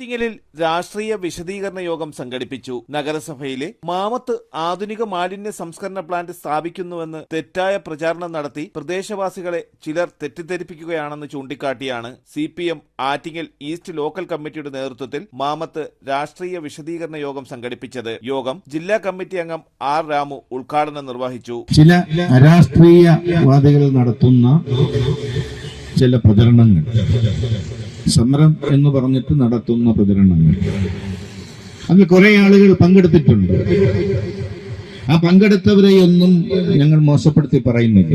ആറ്റിങ്ങലിൽ രാഷ്ട്രീയ വിശദീകരണ യോഗം സംഘടിപ്പിച്ചു. നഗരസഭയിലെ മാമത്ത് ആധുനിക മാലിന്യ സംസ്കരണ പ്ലാന്റ് സ്ഥാപിക്കുന്നുവെന്ന് തെറ്റായ പ്രചാരണം നടത്തി പ്രദേശവാസികളെ ചിലർ തെറ്റിദ്ധരിപ്പിക്കുകയാണെന്ന് ചൂണ്ടിക്കാട്ടിയാണ് CPM ആറ്റിങ്ങൽ ഈസ്റ്റ് ലോക്കൽ കമ്മിറ്റിയുടെ നേതൃത്വത്തിൽ മാമത്ത് രാഷ്ട്രീയ വിശദീകരണ യോഗം സംഘടിപ്പിച്ചത്. യോഗം ജില്ലാ കമ്മിറ്റി അംഗം R. രാമു ഉദ്ഘാടനം നിർവഹിച്ചു. ചില അരാഷ്ട്രീയവാദികൾ നടത്തുന്ന ചില പ്രചരണങ്ങൾ, സമരം എന്ന് പറഞ്ഞിട്ട് നടത്തുന്ന പ്രചരണങ്ങൾ, അതിൽ കുറെ ആളുകൾ പങ്കെടുത്തിട്ടുണ്ട്. ആ പങ്കെടുത്തവരെയൊന്നും ഞങ്ങൾ മോശപ്പെടുത്തി പറയുന്നില്ല.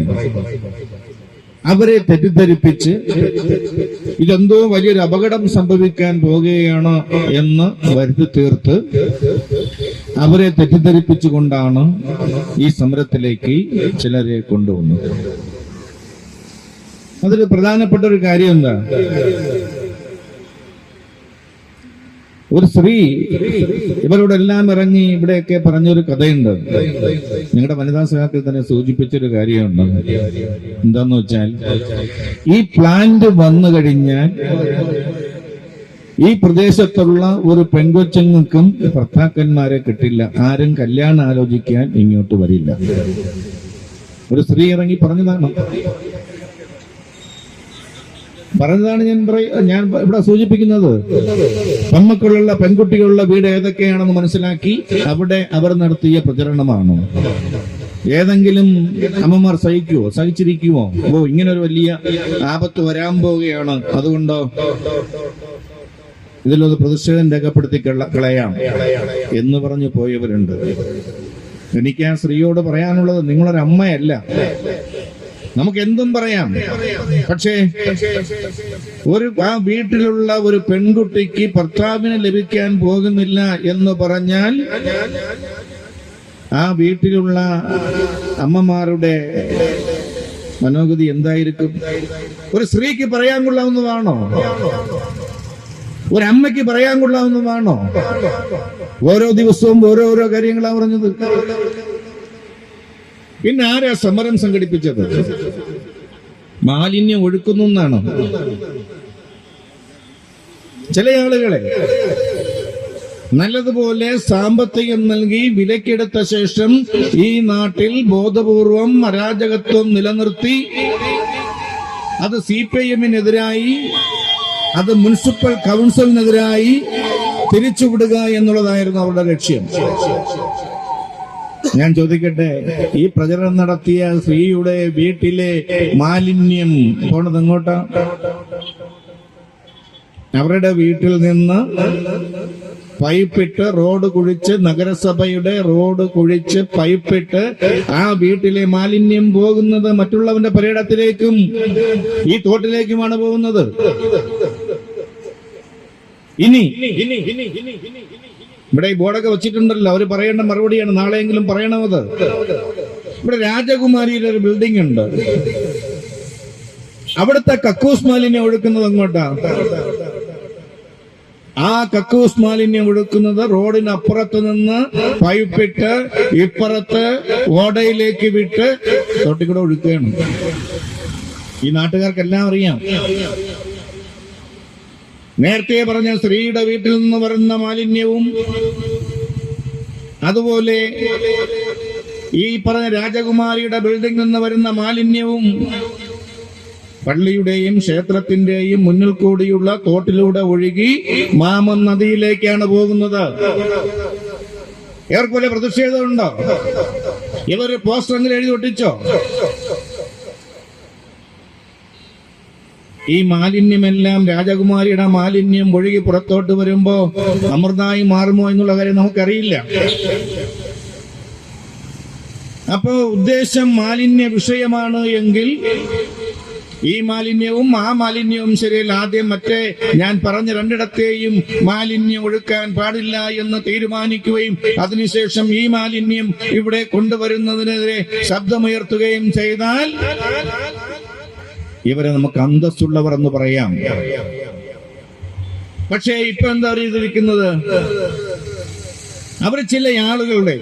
അവരെ തെറ്റിദ്ധരിപ്പിച്ച് ഇതെന്തോ വലിയൊരു അപകടം സംഭവിക്കാൻ പോകുകയാണ് എന്ന് വരുത്തി തീർത്ത് അവരെ തെറ്റിദ്ധരിപ്പിച്ചുകൊണ്ടാണ് ഈ സമരത്തിലേക്ക് ചിലരെ കൊണ്ടുവന്നത്. അതിൽ പ്രധാനപ്പെട്ട ഒരു കാര്യം എന്താ, ഒരു സ്ത്രീ ഇവരോടെല്ലാം ഇറങ്ങി ഇവിടെയൊക്കെ പറഞ്ഞൊരു കഥയുണ്ട്. നിങ്ങളുടെ വനിതാ സഹാക്കൾ തന്നെ സൂചിപ്പിച്ചൊരു കാര്യമുണ്ട്. എന്താന്ന് വെച്ചാൽ, ഈ പ്ലാന്റ് വന്നു കഴിഞ്ഞാൽ ഈ പ്രദേശത്തുള്ള ഒരു പെൺകൊച്ചുങ്ങൾക്കും ഭർത്താക്കന്മാരെ കിട്ടില്ല, ആരും കല്യാണം ആലോചിക്കാൻ ഇങ്ങോട്ട് വരില്ല. ഒരു സ്ത്രീ ഇറങ്ങി പറഞ്ഞതാണ് ഞാൻ ഇവിടെ സൂചിപ്പിക്കുന്നത്. പെൺമക്കളുള്ള പെൺകുട്ടികളുള്ള വീട് ഏതൊക്കെയാണെന്ന് മനസ്സിലാക്കി അവിടെ അവർ നടത്തിയ പ്രചരണമാണ്. ഏതെങ്കിലും അമ്മമാർ സഹിച്ചിരിക്കുമോ? ഇങ്ങനൊരു വലിയ ആപത്ത് വരാൻ പോവുകയാണ്, അതുകൊണ്ടോ ഇതിലൊരു പ്രതിഷേധം രേഖപ്പെടുത്തി കളയാം എന്ന് പറഞ്ഞു പോയവരുണ്ട്. എനിക്ക് ആ സ്ത്രീയോട് പറയാനുള്ളത്, നിങ്ങളൊരു അമ്മയല്ല, നമുക്ക് എന്തും പറയാം. പക്ഷേ ആ വീട്ടിലുള്ള ഒരു പെൺകുട്ടിക്ക് ഭർത്താവിനെ ലഭിക്കാൻ പോകുന്നില്ല എന്ന് പറഞ്ഞാൽ ആ വീട്ടിലുള്ള അമ്മമാരുടെ മനോഗതി എന്തായിരിക്കും? ഒരു സ്ത്രീക്ക് പറയാൻ കൊള്ളാവുന്നതാണോ? ഒരമ്മയ്ക്ക് പറയാൻ കൊള്ളാവുന്നതാണോ? ഓരോ ദിവസവും ഓരോരോ കാര്യങ്ങളാണ് പറഞ്ഞത്. പിന്നെ ആരാ സമരം സംഘടിപ്പിച്ചത്? മാലിന്യം ഒഴുക്കുന്നു എന്നാണോ? ചില ആളുകളെ നല്ലതുപോലെ സാമ്പത്തികം നൽകി വിലക്കെടുത്ത ശേഷം ഈ നാട്ടിൽ ബോധപൂർവം അരാജകത്വം നിലനിർത്തി അത് CPM-നെതിരായി, അത് മുനിസിപ്പൽ കൗൺസിലിനെതിരായി തിരിച്ചുവിടുക എന്നുള്ളതായിരുന്നു അവരുടെ ലക്ഷ്യം. ഞാൻ ചോദിക്കട്ടെ, ഈ പ്രചരണം നടത്തിയ സ്ത്രീയുടെ വീട്ടിലെ മാലിന്യം പോണത് എങ്ങോട്ടാ? അവരുടെ വീട്ടിൽ നിന്ന് പൈപ്പിട്ട് റോഡ് കുഴിച്ച്, നഗരസഭയുടെ റോഡ് കുഴിച്ച് പൈപ്പിട്ട് ആ വീട്ടിലെ മാലിന്യം പോകുന്നത് മറ്റുള്ളവന്റെ പുരയിടത്തിലേക്കും ഈ തോട്ടിലേക്കുമാണ് പോകുന്നത്. ഇനി ഇവിടെ ഈ ബോർഡൊക്കെ വെച്ചിട്ടുണ്ടല്ലോ, അവർ പറയേണ്ട മറുപടിയാണ്, നാളെയെങ്കിലും പറയണത്. ഇവിടെ രാജകുമാരിയുടെ ഒരു ബിൽഡിംഗ് ഉണ്ട്, അവിടുത്തെ കക്കൂസ് മാലിന്യം ഒഴുക്കുന്നത് എങ്ങോട്ടാ? ആ കക്കൂസ് മാലിന്യം ഒഴുക്കുന്നത് റോഡിനപ്പുറത്ത് നിന്ന് പൈപ്പിട്ട് ഇപ്പുറത്ത് ഓടയിലേക്ക് വിട്ട് തോട്ടിക്കൂടെ ഒഴുക്കുകയാണ്. ഈ നാട്ടുകാർക്കെല്ലാം അറിയാം. നേരത്തെ പറഞ്ഞ സ്ത്രീയുടെ വീട്ടിൽ നിന്ന് വരുന്ന മാലിന്യവും അതുപോലെ ഈ പറഞ്ഞ രാജകുമാരിയുടെ ബിൽഡിംഗിൽ നിന്ന് വരുന്ന മാലിന്യവും പള്ളിയുടെയും ക്ഷേത്രത്തിന്റെയും മുന്നിൽ കൂടിയുള്ള തോട്ടിലൂടെ ഒഴുകി മാമം നദിയിലേക്കാണ് പോകുന്നത്. ഇവർക്ക് പോലെ പ്രതിഷേധമുണ്ടോ? ഇവർ പോസ്റ്ററെങ്കിലും എഴുതി ഒട്ടിച്ചോ? ഈ മാലിന്യമെല്ലാം, രാജകുമാരിയുടെ മാലിന്യം ഒഴുകി പുറത്തോട്ട് വരുമ്പോ അമൃതായി മാറുമോ എന്നുള്ള കാര്യം നമുക്കറിയില്ല. അപ്പോ ഉദ്ദേശം മാലിന്യ വിഷയമാണ് എങ്കിൽ ഈ മാലിന്യവും ആ മാലിന്യവും ശരിയല്ല. ആദ്യം മറ്റേ ഞാൻ പറഞ്ഞ രണ്ടിടത്തെയും മാലിന്യം ഒഴുക്കാൻ പാടില്ല എന്ന് തീരുമാനിക്കുകയും അതിനുശേഷം ഈ മാലിന്യം ഇവിടെ കൊണ്ടുവരുന്നതിനെതിരെ ശബ്ദമുയർത്തുകയും ചെയ്താൽ ഇവരെ നമുക്ക് അന്തസ്സുള്ളവർ എന്ന് പറയാം. പക്ഷേ ഇപ്പൊ എന്താ ചെയ്തിരിക്കുന്നത്? അവർ ചില ആളുകളുടെ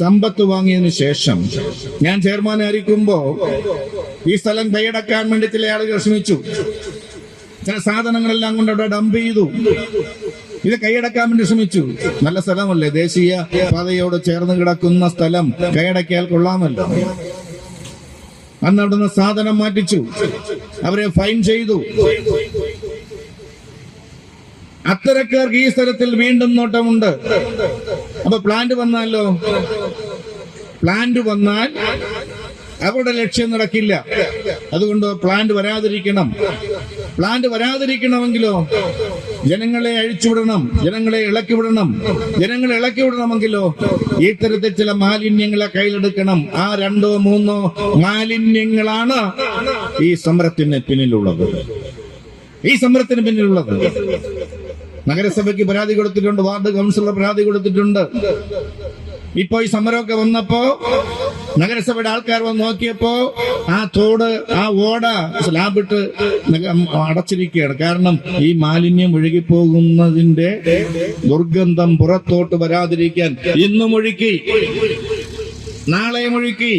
സമ്പത്ത് വാങ്ങിയതിനു ശേഷം, ഞാൻ ചെയർമാനായിരിക്കുമ്പോ ഈ സ്ഥലം കൈയടക്കാൻ വേണ്ടി ചില ആളുകൾ ശ്രമിച്ചു. ചില സാധനങ്ങളെല്ലാം കൊണ്ട് അവിടെ ഡംപ് ചെയ്തു. ഇത് കൈയടക്കാൻ വേണ്ടി ശ്രമിച്ചു. നല്ല സ്ഥലമല്ലേ, ദേശീയ പാതയോട് ചേർന്ന് കിടക്കുന്ന സ്ഥലം കൈയടക്കിയാൽ കൊള്ളാമല്ലോ. അന്ന് അവിടുന്ന് സാധനം മാറ്റിച്ചു, അവരെ ഫൈൻ ചെയ്തു. അത്തരക്കാർക്ക് ഈ സ്ഥലത്തിൽ വീണ്ടും നോട്ടമുണ്ട്. അപ്പൊ പ്ലാന്റ് വന്നാലോ, പ്ലാന്റ് വന്നാൽ അവരുടെ ലക്ഷ്യം നടക്കില്ല. അതുകൊണ്ട് പ്ലാന്റ് വരാതിരിക്കണം. പ്ലാന്റ് വരാതിരിക്കണമെങ്കിലോ ജനങ്ങളെ അഴിച്ചുവിടണം, ജനങ്ങളെ ഇളക്കിവിടണം. ജനങ്ങളെ ഇളക്കിവിടണമെങ്കിലോ ഈ തരത്തിൽ ചില മാലിന്യങ്ങളെ കയ്യിലെടുക്കണം. ആ 2 or 3 മാലിന്യങ്ങളാണ് ഈ സമരത്തിന് പിന്നിലുള്ളത്. ഈ സമരത്തിന് പിന്നിലുള്ളത് നഗരസഭയ്ക്ക് പരാതി കൊടുത്തിട്ടുണ്ട്, വാർഡ് കൗൺസിലർ പരാതി കൊടുത്തിട്ടുണ്ട്. ഇപ്പൊ ഈ സമരമൊക്കെ വന്നപ്പോ നഗരസഭയുടെ ആൾക്കാർ വന്ന് നോക്കിയപ്പോ ആ തോട്, ആ ഓട സ്ലാബിട്ട് അടച്ചിരിക്കുകയാണ്. കാരണം ഈ മാലിന്യം ഒഴുകിപ്പോകുന്നതിന്റെ ദുർഗന്ധം പുറത്തോട്ട് വരാതിരിക്കാൻ ഇന്നും ഒഴുക്കി, നാളെയും ഒഴുക്കി.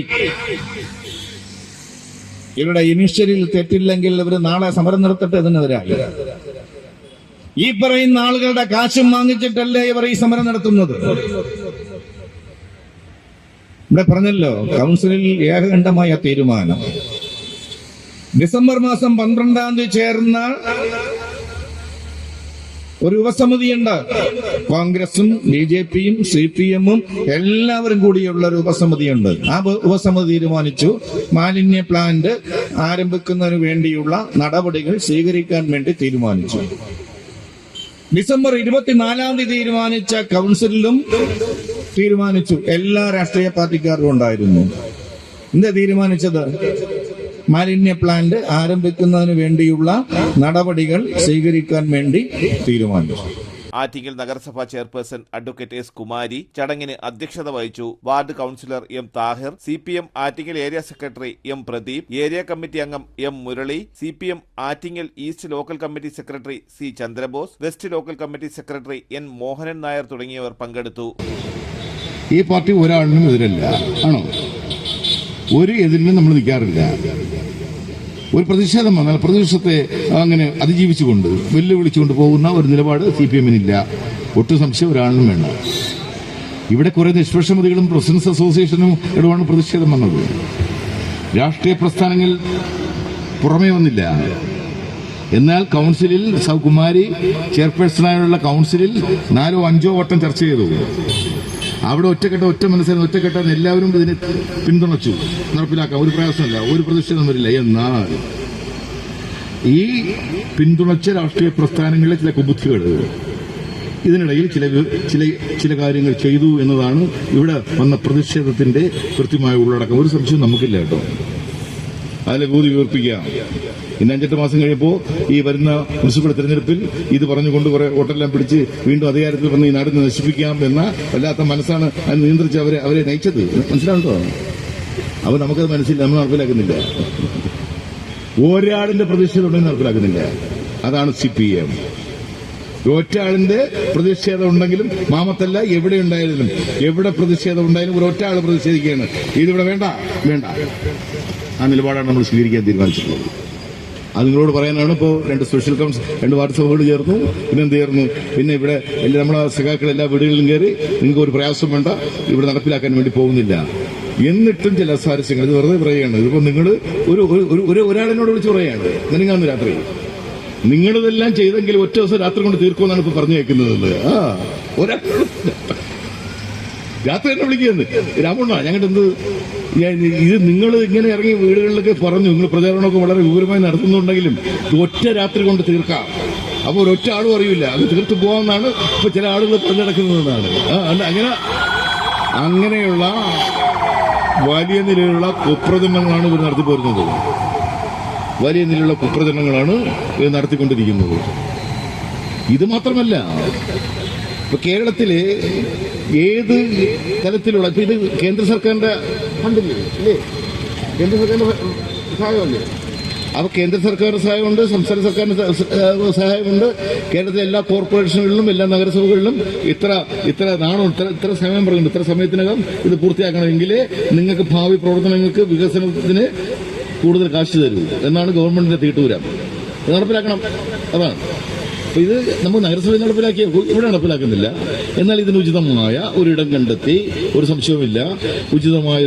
ഇവരുടെ ഇനിഷ്യലിൽ തെറ്റില്ലെങ്കിൽ ഇവർ നാളെ സമരം നടത്തട്ടെ, ഇതിനെതിരായി. ഈ പറയുന്ന ആളുകളുടെ കാശും വാങ്ങിച്ചിട്ടല്ലേ ഇവർ ഈ സമരം നടത്തുന്നത്. ഇവിടെ പറഞ്ഞല്ലോ, കൗൺസിലിൽ ഏകകണ്ഠമായ തീരുമാനം. ഡിസംബർ മാസം 12-ാം തീയതി ചേർന്ന ഒരു ഉപസമിതിയുണ്ട്. കോൺഗ്രസും BJPയും CPM-ഉം എല്ലാവരും കൂടിയുള്ള ഒരു ഉപസമിതിയുണ്ട്. ആ ഉപസമിതി തീരുമാനിച്ചു മാലിന്യ പ്ലാന്റ് ആരംഭിക്കുന്നതിന് വേണ്ടിയുള്ള നടപടികൾ സ്വീകരിക്കാൻ വേണ്ടി തീരുമാനിച്ചു. ഡിസംബർ 24-ാം തീയതി തീരുമാനിച്ച കൗൺസിലിലും തീരുമാനിച്ചു. എല്ലാ രാഷ്ട്രീയ പാർട്ടിക്കാരും ഉണ്ടായിരുന്നു. എന്താ തീരുമാനിച്ചത്? മാലിന്യ പ്ലാന്റ് ആരംഭിക്കുന്നതിന് വേണ്ടിയുള്ള നടപടികൾ സ്വീകരിക്കാൻ വേണ്ടി തീരുമാനിച്ചു. ആറ്റിങ്ങൽ നഗരസഭാ ചെയർപേഴ്സൺ അഡ്വക്കേറ്റ് S. കുമാരി ചടങ്ങിന് അധ്യക്ഷത വഹിച്ചു. Ward councillor M. Tahir, CPM Attingal area secretary M. Pradeep, area committee അംഗം M. Murali, CPM Attingal east local committee secretary C. Chandrabose, west local committee secretary N. Mohanan Nair തുടങ്ങിയവർ പങ്കെടുത്തു. ഈ പാർട്ടി ഒരാളിനും എതിരല്ല, ആണോ? ഒരു എതിരിനും നമ്മൾ നിൽക്കാറില്ല. ഒരു പ്രതിഷേധം വന്നാൽ പ്രതിഷേധത്തെ അങ്ങനെ അതിജീവിച്ചുകൊണ്ട് വെല്ലുവിളിച്ചുകൊണ്ട് പോകുന്ന ഒരു നിലപാട് CPM-നില്ല. ഒട്ടും സംശയം ഒരാളിനും വേണ്ട. ഇവിടെ കുറെ നിഷ്പക്ഷമതികളും പ്രസിഡൻസ് അസോസിയേഷനും ഇടവാണ് പ്രതിഷേധം വന്നത്. രാഷ്ട്രീയ പ്രസ്ഥാനങ്ങൾ പുറമേ വന്നില്ല. എന്നാൽ കൗൺസിലിൽ കുമാരി ചെയർപേഴ്സണായുള്ള കൗൺസിലിൽ 4 or 5 വട്ടം ചർച്ച ചെയ്തു. അവിടെ ഒറ്റ മനസ്സിലായിരുന്നു, ഒറ്റക്കെട്ടാണ്. എല്ലാവരും ഇതിനെ പിന്തുണച്ചു. നടപ്പിലാക്കാം, ഒരു പ്രയാസമല്ല, ഒരു പ്രതിഷേധം വരില്ല. എന്നാൽ ഈ പിന്തുണച്ച രാഷ്ട്രീയ പ്രസ്ഥാനങ്ങളിലെ ചില കുബുദ്ധികൾ ഇതിനിടയിൽ ചില കാര്യങ്ങൾ ചെയ്തു എന്നതാണ് ഇവിടെ വന്ന പ്രതിഷേധത്തിന്റെ കൃത്യമായ ഉള്ളടക്കം. ഒരു സംശയം നമുക്കില്ല കേട്ടോ. അതിലെ ബോധി വിവർപ്പിക്കാം. ഇന്ന് 5-8 മാസം കഴിയുമ്പോൾ ഈ വരുന്ന മുനിസിപ്പൽ തെരഞ്ഞെടുപ്പിൽ ഇത് പറഞ്ഞുകൊണ്ട് കുറെ വോട്ടെല്ലാം പിടിച്ച് വീണ്ടും അധികാരത്തിൽ വന്ന് ഈ നാടിനെ നശിപ്പിക്കാം എന്ന വല്ലാത്ത മനസ്സാണ് അത് നിയന്ത്രിച്ച് അവരെ നയിച്ചത്. മനസ്സിലാവുന്നോ? അപ്പൊ നമുക്കത് മനസ്സില്ല, നമ്മൾ നടപ്പിലാക്കുന്നില്ല. ഒരാളിന്റെ പ്രതിഷേധം ഉണ്ടെങ്കിൽ നടപ്പിലാക്കുന്നില്ല. അതാണ് CPM. ഒറ്റയാളിന്റെ പ്രതിഷേധം ഉണ്ടെങ്കിലും മാമത്തല്ല, എവിടെ ഉണ്ടായാലും എവിടെ പ്രതിഷേധം ഉണ്ടായാലും ഒരൊറ്റ ആൾ പ്രതിഷേധിക്കുകയാണ്. ഇതിവിടെ വേണ്ട. ആ നിലപാടാണ് നമ്മൾ സ്വീകരിക്കാൻ തീരുമാനിച്ചിട്ടുള്ളത്. അത് നിങ്ങളോട് പറയാനാണ്. ഇപ്പോൾ 2 സ്പെഷ്യൽ കൗൺസിൽ 2 വാർഡ് സഭകൾ ചേർന്നു. പിന്നെന്ത് ചേർന്നു? പിന്നെ ഇവിടെ നമ്മളെ സഖാക്കൾ എല്ലാ വീടുകളിലും കയറി നിങ്ങൾക്ക് ഒരു പ്രയാസം വേണ്ട, ഇവിടെ നടപ്പിലാക്കാൻ വേണ്ടി പോകുന്നില്ല. എന്നിട്ടും ചില അസാരസ്യങ്ങൾ ഇത് വെറുതെ പറയുകയാണ്. ഇതിപ്പോൾ നിങ്ങൾ ഒരാളിനോട് വിളിച്ച് പറയുകയാണ്, നിനങ്ങാന്ന് രാത്രി നിങ്ങളിതെല്ലാം ചെയ്തെങ്കിൽ ഒറ്റ ദിവസം രാത്രി കൊണ്ട് തീർക്കുമെന്നാണ് ഇപ്പൊ പറഞ്ഞു കേൾക്കുന്നത്. രാത്രി എന്നെ വിളിക്കുന്നത് രാമണ്ണ, ഞങ്ങളുടെ ഇത് നിങ്ങൾ ഇങ്ങനെ ഇറങ്ങി വീടുകളിലൊക്കെ പറഞ്ഞു, നിങ്ങൾ പ്രചാരണമൊക്കെ വളരെ വിപുലമായി നടത്തുന്നുണ്ടെങ്കിലും ഒറ്റ രാത്രി കൊണ്ട് തീർക്കാം. അപ്പോൾ ഒരൊറ്റ ആളും അറിയില്ല, അത് തീർത്തു പോകാമെന്നാണ് ഇപ്പൊ ചില ആളുകൾ പറഞ്ഞെടുക്കുന്നതെന്നാണ്. അങ്ങനെയുള്ള വലിയ നിലയിലുള്ള കുപ്രചരണങ്ങളാണ് ഇവർ നടത്തിപ്പോരുന്നത്. വലിയ നിലയിലുള്ള കുപ്രചരണങ്ങളാണ് ഇവർ നടത്തിക്കൊണ്ടിരിക്കുന്നത്. ഇത് മാത്രമല്ല, ഇപ്പൊ കേരളത്തില് ഏത് തലത്തിലുള്ള ഇപ്പൊ ഇത് കേന്ദ്ര സർക്കാരിന്റെ ഫണ്ടില്ലേ, അല്ലേ? കേന്ദ്ര സർക്കാരിന്റെ സഹായമല്ലേ? അപ്പൊ കേന്ദ്ര സർക്കാരിന്റെ സഹായമുണ്ട്, സംസ്ഥാന സർക്കാരിന്റെ സഹായമുണ്ട്. കേരളത്തിലെ എല്ലാ കോർപ്പറേഷനുകളിലും എല്ലാ നഗരസഭകളിലും ഇത്ര സമയം പറയുന്നുണ്ട്. ഇത്ര സമയത്തിനകം ഇത് പൂർത്തിയാക്കണമെങ്കിൽ നിങ്ങൾക്ക് ഭാവി പ്രവർത്തനങ്ങൾക്ക് വികസനത്തിന് കൂടുതൽ കാശ് തരൂ എന്നാണ് ഗവൺമെന്റിന്റെ തീട്ടൂരം. ഇത് നടപ്പിലാക്കണം. അതാണ്. അപ്പൊ ഇത് നമ്മൾ നഗരസഭയിൽ നടപ്പിലാക്കിയ ഇവിടെ നടപ്പിലാക്കുന്നില്ല. എന്നാൽ ഇതിന് ഉചിതമായ ഒരിടം കണ്ടെത്തി, ഒരു സംശയവുമില്ല, ഉചിതമായ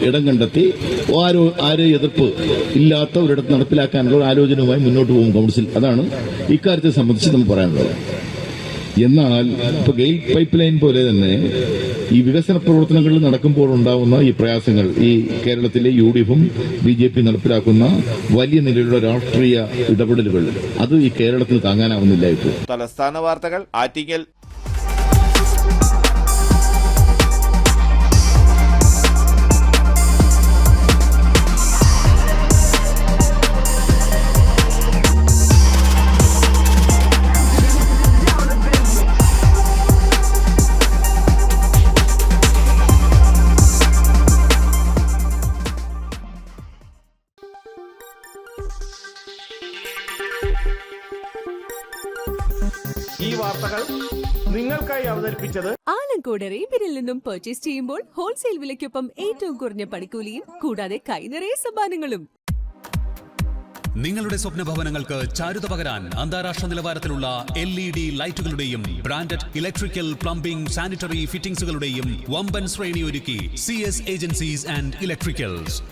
ഇടം കണ്ടെത്തി ആരെ എതിർപ്പ് ഇല്ലാത്ത ഒരിടത്ത് നടപ്പിലാക്കാനുള്ള ഒരു ആലോചനയുമായി മുന്നോട്ട് പോകും കൗൺസിൽ. അതാണ് ഇക്കാര്യത്തെ സംബന്ധിച്ച് നമുക്ക് പറയാനുള്ളത്. എന്നാൽ ഇപ്പൊ ഗെയിൽ പൈപ്പ് ലൈൻ പോലെ തന്നെ ഈ വികസന പ്രവർത്തനങ്ങൾ നടക്കുമ്പോൾ ഉണ്ടാവുന്ന ഈ പ്രയാസങ്ങൾ, ഈ കേരളത്തിലെ UDFും BJP നടപ്പിലാക്കുന്ന വലിയ നിലയിലുള്ള രാഷ്ട്രീയ ഇടപെടലുകൾ, അത് ഈ കേരളത്തിന് താങ്ങാനാവുന്നില്ല. ഇപ്പോൾ തലസ്ഥാന വാർത്തകൾ ആറ്റിങ്ങൽ. ഈ വാർത്തകൾ നിങ്ങൾക്കായി അവതരിപ്പിച്ചത് ആലങ്കോട് റേബിനിൽ നിന്നും പർച്ചേസ് ചെയ്യുമ്പോൾ ഹോൾസെയിൽ വിലയ്ക്കൊപ്പം ഏറ്റവും കുറഞ്ഞ പണിക്കൂലിയും കൂടാതെ കൈനിറയ സമ്മാനങ്ങളും. നിങ്ങളുടെ സ്വപ്ന ഭവനങ്ങൾക്ക് ചാരുത പകരാൻ അന്താരാഷ്ട്ര നിലവാരത്തിലുള്ള LED ലൈറ്റുകളുടെയും ബ്രാൻഡഡ് ഇലക്ട്രിക്കൽ, പ്ലംബിംഗ്, സാനിറ്ററി ഫിറ്റിംഗ്സുകളുടെയും വമ്പൻ ശ്രേണി ഒരുക്കി CS ഏജൻസീസ് ആൻഡ് ഇലക്ട്രിക്കൽസ്.